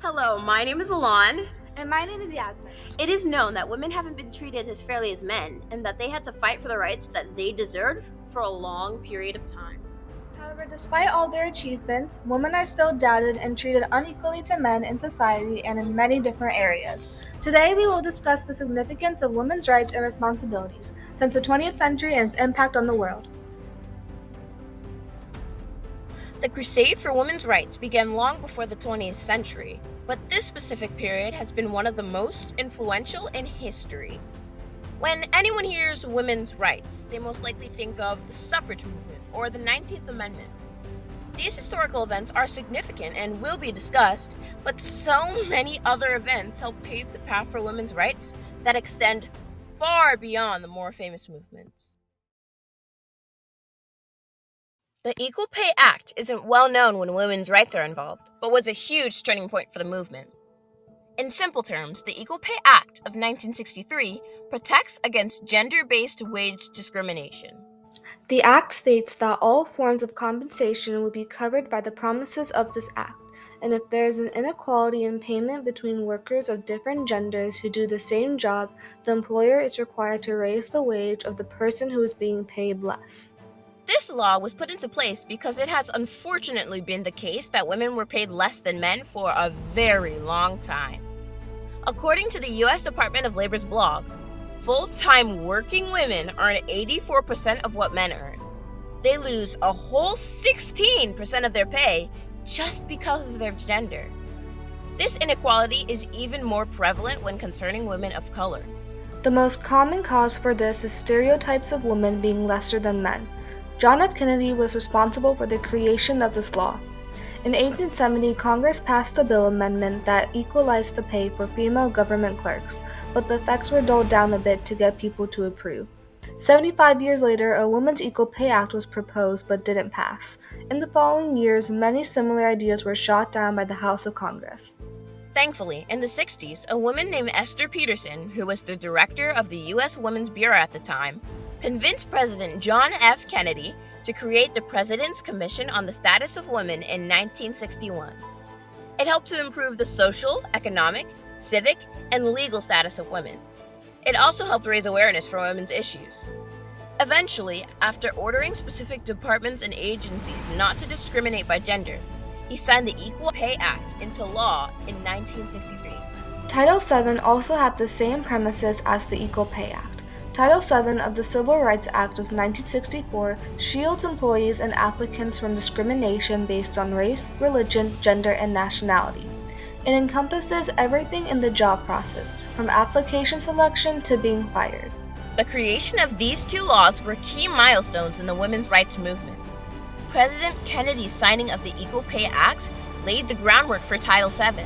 Hello, my name is Ilan. And my name is Yasamin. It is known that women haven't been treated as fairly as men, and that they had to fight for the rights that they deserved for a long period of time. However, despite all their achievements, women are still doubted and treated unequally to men in society and in many different areas. Today, we will discuss the significance of women's rights and responsibilities since the 20th century and its impact on the world. The crusade for women's rights began long before the 20th century, but this specific period has been one of the most influential in history. When anyone hears women's rights, they most likely think of the suffrage movement or the 19th Amendment. These historical events are significant and will be discussed, but so many other events help pave the path for women's rights that extend far beyond the more famous movements. The Equal Pay Act isn't well known when women's rights are involved, but was a huge turning point for the movement. In simple terms, the Equal Pay Act of 1963 protects against gender-based wage discrimination. The Act states that all forms of compensation will be covered by the promises of this Act, and if there is an inequality in payment between workers of different genders who do the same job, the employer is required to raise the wage of the person who is being paid less. This law was put into place because it has unfortunately been the case that women were paid less than men for a very long time. According to the U.S. Department of Labor's blog, full-time working women earn 84% of what men earn. They lose a whole 16% of their pay just because of their gender. This inequality is even more prevalent when concerning women of color. The most common cause for this is stereotypes of women being lesser than men. John F. Kennedy was responsible for the creation of this law. In 1870, Congress passed a bill amendment that equalized the pay for female government clerks, but the effects were dulled down a bit to get people to approve. 75 years later, a Women's Equal Pay Act was proposed but didn't pass. In the following years, many similar ideas were shot down by the House of Congress. Thankfully, in the 60s, a woman named Esther Peterson, who was the director of the U.S. Women's Bureau at the time, convinced President John F. Kennedy to create the President's Commission on the Status of Women in 1961. It helped to improve the social, economic, civic, and legal status of women. It also helped raise awareness for women's issues. Eventually, after ordering specific departments and agencies not to discriminate by gender, he signed the Equal Pay Act into law in 1963. Title VII also had the same premises as the Equal Pay Act. Title VII of the Civil Rights Act of 1964 shields employees and applicants from discrimination based on race, religion, gender, and nationality. It encompasses everything in the job process, from application selection to being fired. The creation of these two laws were key milestones in the women's rights movement. President Kennedy's signing of the Equal Pay Act laid the groundwork for Title VII.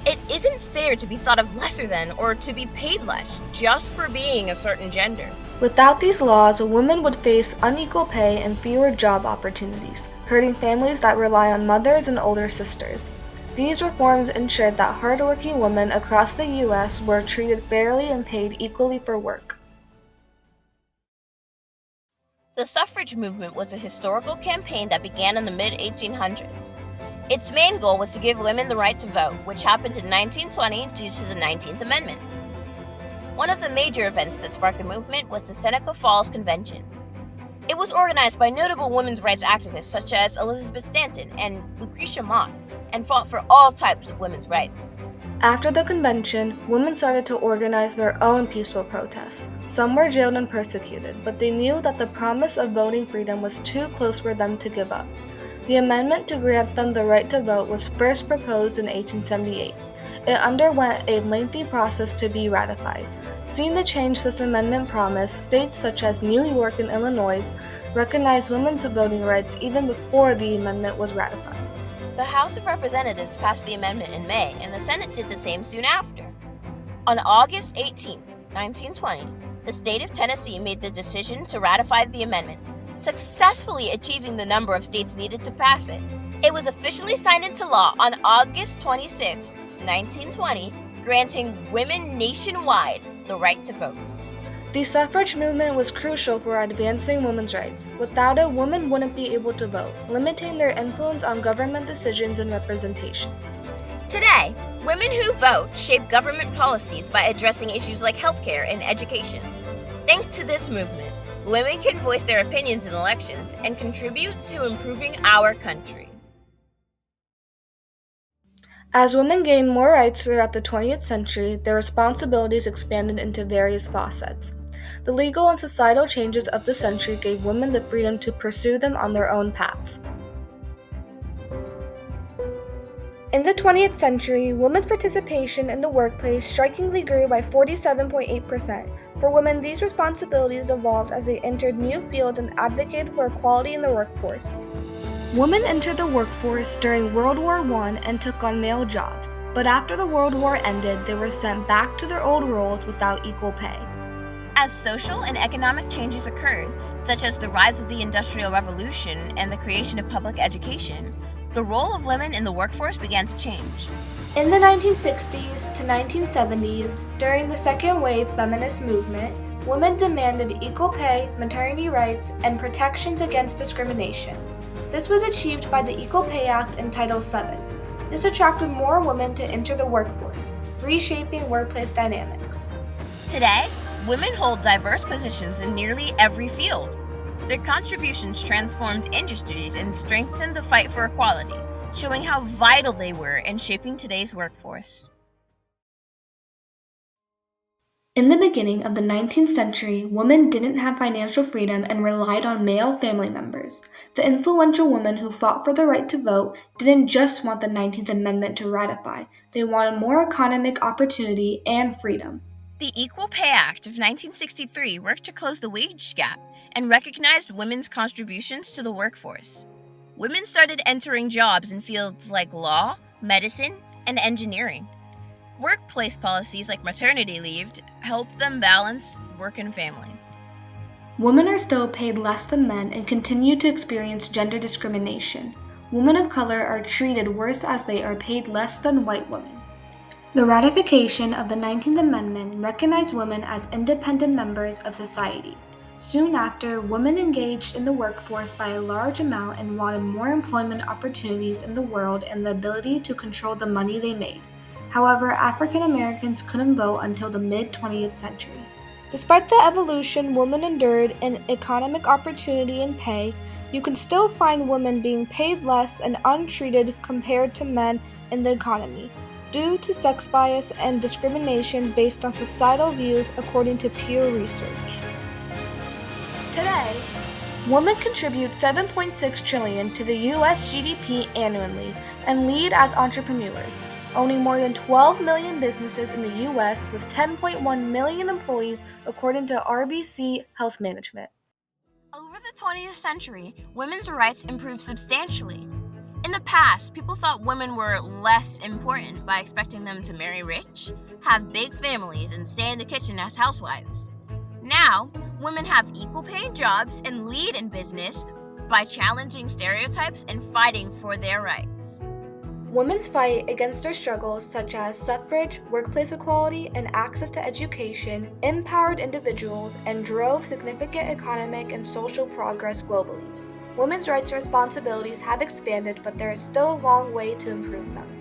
It isn't fair to be thought of lesser than or to be paid less just for being a certain gender. Without these laws, women would face unequal pay and fewer job opportunities, hurting families that rely on mothers and older sisters. These reforms ensured that hardworking women across the U.S. were treated fairly and paid equally for work. The suffrage movement was a historical campaign that began in the mid-1800s. Its main goal was to give women the right to vote, which happened in 1920 due to the 19th Amendment. One of the major events that sparked the movement was the Seneca Falls Convention. It was organized by notable women's rights activists such as Elizabeth Stanton and Lucretia Mott, and fought for all types of women's rights. After the convention, women started to organize their own peaceful protests. Some were jailed and persecuted, but they knew that the promise of voting freedom was too close for them to give up. The amendment to grant them the right to vote was first proposed in 1878. It underwent a lengthy process to be ratified. Seeing the change this amendment promised, states such as New York and Illinois recognized women's voting rights even before the amendment was ratified. The House of Representatives passed the amendment in May, and the Senate did the same soon after. On August 18, 1920, the state of Tennessee made the decision to ratify the amendment, successfully achieving the number of states needed to pass it. It was officially signed into law on August 26, 1920, granting women nationwide the right to vote. The suffrage movement was crucial for advancing women's rights. Without it, women wouldn't be able to vote, limiting their influence on government decisions and representation. Today, women who vote shape government policies by addressing issues like healthcare and education. Thanks to this movement, women can voice their opinions in elections and contribute to improving our country. As women gained more rights throughout the 20th century, their responsibilities expanded into various facets. The legal and societal changes of the century gave women the freedom to pursue them on their own paths. In the 20th century, women's participation in the workplace strikingly grew by 47.8%. For women, these responsibilities evolved as they entered new fields and advocated for equality in the workforce. Women entered the workforce during World War I and took on male jobs, but after the World War ended, they were sent back to their old roles without equal pay. As social and economic changes occurred, such as the rise of the Industrial Revolution and the creation of public education, the role of women in the workforce began to change. In the 1960s to 1970s, during the second wave feminist movement, women demanded equal pay, maternity rights, and protections against discrimination. This was achieved by the Equal Pay Act and Title VII. This attracted more women to enter the workforce, reshaping workplace dynamics. Today, women hold diverse positions in nearly every field. Their contributions transformed industries and strengthened the fight for equality, showing how vital they were in shaping today's workforce. In the beginning of the 19th century, women didn't have financial freedom and relied on male family members. The influential women who fought for the right to vote didn't just want the 19th Amendment to ratify, they wanted more economic opportunity and freedom. The Equal Pay Act of 1963 worked to close the wage gap and recognized women's contributions to the workforce. Women started entering jobs in fields like law, medicine, and engineering. Workplace policies like maternity leave helped them balance work and family. Women are still paid less than men and continue to experience gender discrimination. Women of color are treated worse as they are paid less than white women. The ratification of the 19th Amendment recognized women as independent members of society. Soon after, women engaged in the workforce by a large amount and wanted more employment opportunities in the world and the ability to control the money they made. However, African Americans couldn't vote until the mid-20th century. Despite the evolution women endured in economic opportunity and pay, you can still find women being paid less and untreated compared to men in the economy, due to sex bias and discrimination based on societal views according to Pew Research. Today, women contribute $7.6 trillion to the U.S. GDP annually and lead as entrepreneurs, owning more than 12 million businesses in the U.S. with 10.1 million employees according to RBC Health Management. Over the 20th century, women's rights improved substantially. In the past, people thought women were less important by expecting them to marry rich, have big families, and stay in the kitchen as housewives. Now, women have equal paying jobs and lead in business by challenging stereotypes and fighting for their rights. Women's fight against their struggles such as suffrage, workplace equality, and access to education empowered individuals and drove significant economic and social progress globally. Women's rights and responsibilities have expanded, but there is still a long way to improve them.